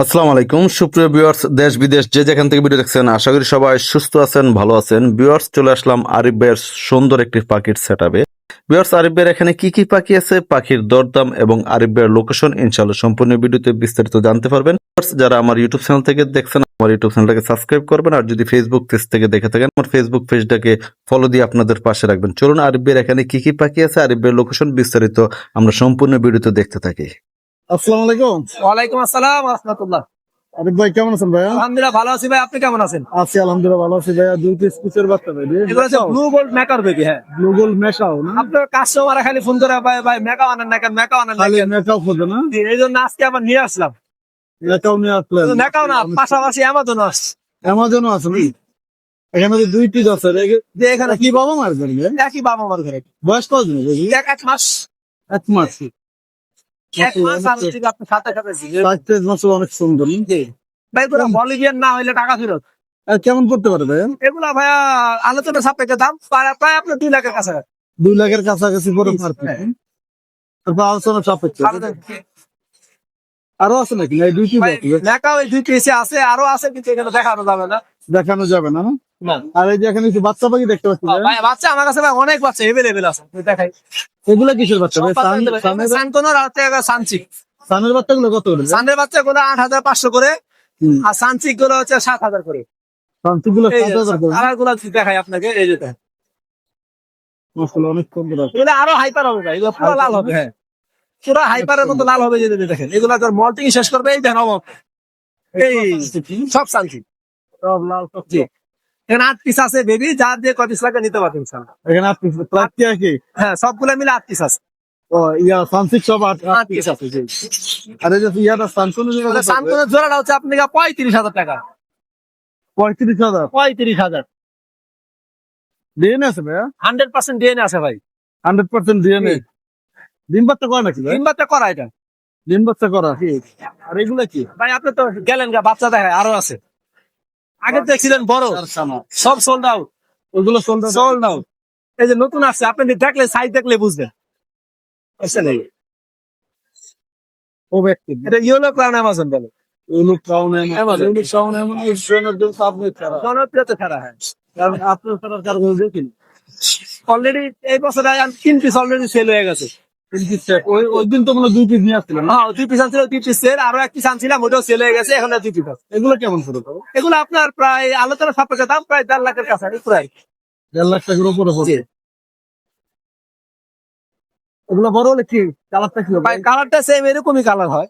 আসসালামু আলাইকুম সুপ্রিয় ভিউয়ার্স, দেশ বিদেশ যে যেখান থেকে ভিডিও দেখছেন, আশা করি সবাই সুস্থ আছেন, ভালো আছেন। ভিউয়ার্স, চলে আসলাম আরিফ ভাইয়ের সুন্দর একটি পাখির সেটআপে। ভিউয়ার্স, আরিফ ভাইয়ের এখানে কি কি পাখি আছে, পাখির দরদাম এবং আরিফ ভাইয়ের লোকেশন ইনশাআল্লাহ সম্পূর্ণ ভিডিওতে বিস্তারিত জানতে পারবেন। ভিউয়ার্স, যারা আমার ইউটিউব চ্যানেল থেকে দেখছেন, আমার ইউটিউব চ্যানেলটাকে সাবস্ক্রাইব করবেন, আর যদি ফেসবুক পেজ থেকে দেখে থাকেন, আমার ফেসবুক পেজটাকে ফলো দিয়ে আপনাদের পাশে রাখবেন। চলুন আরিফ ভাইয়ের এখানে কি কি পাখি আছে, আরিফ ভাইয়ের লোকেশন বিস্তারিত আমরা সম্পূর্ণ ভিডিওতে দেখতে থাকি। আসসালামু আলাইকুম। ওয়ালাইকুম আসসালাম রাহমাতুল্লাহ। আরিফ ভাই কেমন আছেন ভাইয়া? আলহামদুলিল্লাহ ভালো আছি ভাই, আপনি কেমন আছেন? আছি আলহামদুলিল্লাহ ভালো আছি ভাইয়া। দুই পিস পিসের বাচ্চা ভাই, এগুলো হচ্ছে ব্লু গোল্ড মেকার বেবি। হ্যাঁ, ব্লু গোল্ড মেশাও না? আপনার কাস্টমার খালি ফোন করে ভাই ভাই মেকাও আনেন না কেন, মেকাও আনেন না খালি কেন। মেকাও খোঁজে না? জি, এই জন্য আজকে আবার নিয়ে আসলাম। মেকাও নিয়ে আসলেন? শুধু মেকাও না, পাশাপাশি অ্যামাজনও আসছে। অ্যামাজনও আছে নাকি? এখানে তো দুই পিস আছে। যে এখানে কি বাবা মার করবে? একই বাবা মার ঘরে বয়স কতদিন দেখি? এক মাস। এক মাস। এক মাস আর যদি আপনি সাথে সাথে সাইজটা মাসাল্লাহ অনেক সুন্দর। জি ভাই, পুরো বলিভিয়ান না হইলে টাকা ফেরত। আর কেমন করতে পারে ভাইয়া? এগুলা ভাইয়া আলোচনা সাপেক্ষে দাম প্রায় আপনার 2 লাখের কাছাকাছি। 2 লাখের কাছাকাছি পরে পারবে। তারপর আলোচনা সাপেক্ষে। আরো আছে নাকি? এই দুই পিস ভাই আছে? মেকাও এই 2 পিসে আছে, আরো আছে কিন্তু এখানে দেখানো যাবে না। দেখানো যাবে না? না আর এই যে এখানে কিছু বাচ্চা পাখি দেখতে পাচ্ছি ভাইয়া। ভাই, বাচ্চা আমার কাছে ভাই অনেক বাচ্চা এভেলেবেল আছে, দেখাই। এগুলা কিসের বাচ্চা ভাই? সানকোনোর আর হচ্ছে সানচিক। সানের বাচ্চাগুলো কত করে? সানের বাচ্চা গুলো 8,500 করে, আর সানচিক গুলো হচ্ছে 7,000 করে। সানগুলো এই যে 7,000 করে? কালার গুলো দেখাই আপনাকে, এই যে দেখেন। মাশাআল্লাহ অনেক সুন্দর আছে। এগুলো আরো হাইপার হবে ভাই, এগুলো পুরো লাল হবে। হ্যাঁ, পুরো হাইপারের মতো লাল হবে। যে দেখেন এগুলো তোর মল্টিং শেষ করবে। এই দেখেন অবক, এই সব সানচিক, সব লাল সব। জি। এখানে 8 পিস আছে বেবি, যার যে কয় পিস লাগে নিতে পারবেন ইনশাআল্লাহ। এখানে 8 পিস প্লাস কি আছে? হ্যাঁ, সবগুলো মিলে 8 পিস আছে। ও ইয়া সানসিক সব 8 8 পিস আছে, জি। আর এই যে ইয়াটা সানসুন সানকোনোর জোড়াটা হচ্ছে আপনাকে 35,000 টাকা। 35,000 35,000। ডিএনএ আছে ভাইয়া? 100% ডিএনএ আছে ভাই। 100% ডিএনএ। ডিম বাচ্চা করে নাকি ভাই? ডিম বাচ্চা করা এটা। ডিম বাচ্চা করা। আর এগুলা কি? ভাই আপনি তো গেলেন গা, বাচ্চা দেখায় আরো আছে। আগে দেখছিলেন বড়, সব সোল্ড আউট। ওগুলো সোল্ডার সোল্ড আউট। এই যে নতুন আছে, আপনি দেখলে সাইজ দেখলে বুঝবেন। বুঝছেন? ও ব্যক্তি এটা ইয়েলো ক্রাউন অ্যামাজন বলে। উলু কাউনে Amazon। উলু কাউনে মানে জনের জন্য আপনি ছাড়া, জনপ্রিয়তা ছাড়া। হ্যাঁ, কারণ আপনার ছাড়া কার কোনো দেখিনি। অলরেডি এই বছরে 3 পিস অলরেডি সেল হয়ে গেছে। ওই দিন তো মনে 2 পিস নিয়ে আসছিলেন না? হ্যাঁ, 2 পিস আনছিল, 2 পিস সেল, আরো 1 পিস আনছিলাম, ওটাও সেল হয়ে গেছে। এখন 2 পিস আছে। এগুলো কেমন করে পাবো? এগুলো আপনার প্রায় আলোচনা সাপেক্ষে দাম প্রায় 1.5 লাখের কাছাকাছি প্রায়। 1.5 লাখ টাকার উপরে পড়বে। এগুলো বড় হলে কি কালারটা কি হবে? ভাই কালারটা সেম, এরকমই কালার হয়।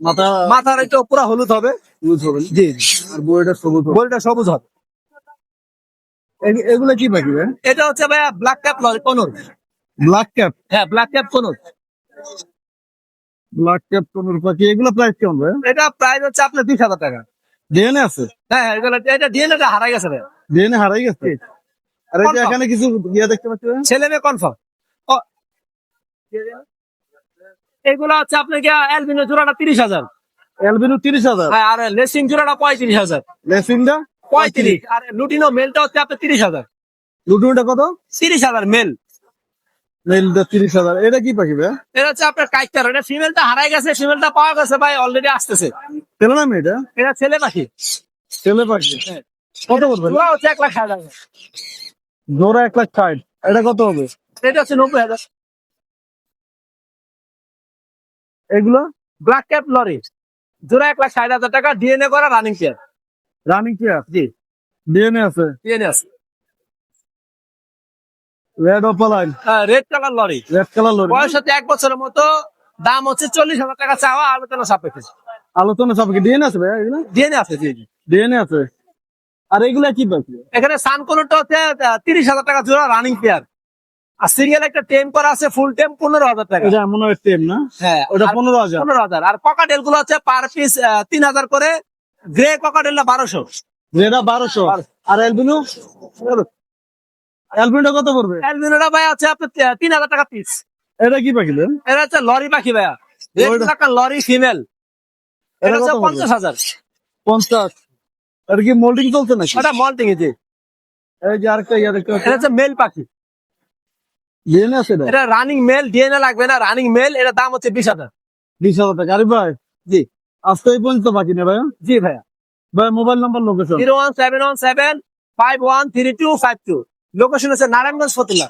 মাথা মাথার একটু পুরো হলুদ হবে। ইউজ হবে না? জি। আর বইটা সবুজ হবে। বলটা সবুজ হবে। এগুলো কি পাখি ভাই? এটা হচ্ছে ভাইয়া black cap conure. Black cap. হ্যাঁ, black cap conure. Black cap কোন পাখি? এগুলো প্রাইস কেমন ভাই? এটা প্রাইস হচ্ছে আপনার 20,000 টাকা। ডিএনএ আছে? হ্যাঁ হ্যাঁ, এটা ডিএনএটা হারাই গেছে ভাইয়া। ডিএনএ হারাই গেছে? আর এই যে Confirm। এখানে কিছু ইয়া দেখতে পাচ্ছি ভাই? ছেলে মেয়ে কনফার্ম। এগুলো হচ্ছে আপনাকে অ্যালবিনো জোড়াটা 30,000। এলবিনো 30,000? হ্যাঁ, আর লেসিং জোড়াটা 35,000। লেসিংটা 35। আর লুটিনো মেলটা হচ্ছে আপনার 30,000। লুটুটা কত? 30,000 মেল। মেলটা 30,000। এটা কি পাখি ভাই? এটা হচ্ছে আপনার কাইটার। এটা ফিমেলটা হারাই গেছে, ফিমেলটা পাওয়া গেছে ভাই, অলরেডি আসতেছে। ছেলে না মেয়েটা? এটা ছেলে পাখি। ছেলে পাখি। কত পড়বে? জোড়া হচ্ছে 1,60,000। জোড়া 1,60,000। এটা কত হবে? এটা হচ্ছে 90,000। এগুলো ব্ল্যাক ক্যাপ লরি জোড়া 1,60,000 টাকা, ডিএনএ করা রানিং পেয়ার। রানিং কি আছে? জি, ডিএনএ আছে? ডিএনএ আছে। রেড অপালাইন, red colour lorry, red colour lorry. বয়স হচ্ছে 1 বছরের মতো। দাম হচ্ছে 40,000 টাকা চাওয়া, আলোচনা সাপেক্ষে। আলোচনা সাপেক্ষে। ডিএনএ আছে ভাই এগুলো? ডিএনএ আছে, জি জি। ডিএনএ আছে। আর এগুলা কি পাখি? এখানে সানকোনোটা হচ্ছে 30,000 টাকা জোড়া রানিং পেয়ার। আর সিরিয়াল একটা টেম করা আছে, ফুল টেম 15,000 টাকা। এটা মনে হয় টেম না? হ্যাঁ, ওটা 15,000। 15,000। আর ককাটেল গুলো হচ্ছে পার পিস 3,000 করে। গ্রে ককাটেলটা 1200। যেটা 1200। আর এলবিনো? এলবিনোটা কত পড়বে? অ্যালবিনোটা ভাই হচ্ছে আপনার 3,000 টাকা পিস। এটা কি পাখি দেন? এটা হচ্ছে লরি পাখি ভাইয়া, লরি ফিমেল। এটা এটা হচ্ছে কত পড়বে? 50,000। 50। আর কি মোল্ডিং চলছে নাকি? ওটা মল্টিং এ। এই যে আরেকটা ইয়া দেখতে পাচ্ছি। এটা হচ্ছে মেল পাখি। ডিএনএ আছে এটা? এটা রানিং মেল, ডিএনএ লাগবে না, রানিং মেল। এটা দাম হচ্ছে 20,000। 20,000 টাকা। আরে ভাই জি। আজকে এই পর্যন্ত বাকি নেই ভাইয়া। জি ভাইয়া। ভাই মোবাইল নাম্বার লোকেশন 01717 513252। লোকেশন হচ্ছে নারায়ণগঞ্জ ফতুল্লা।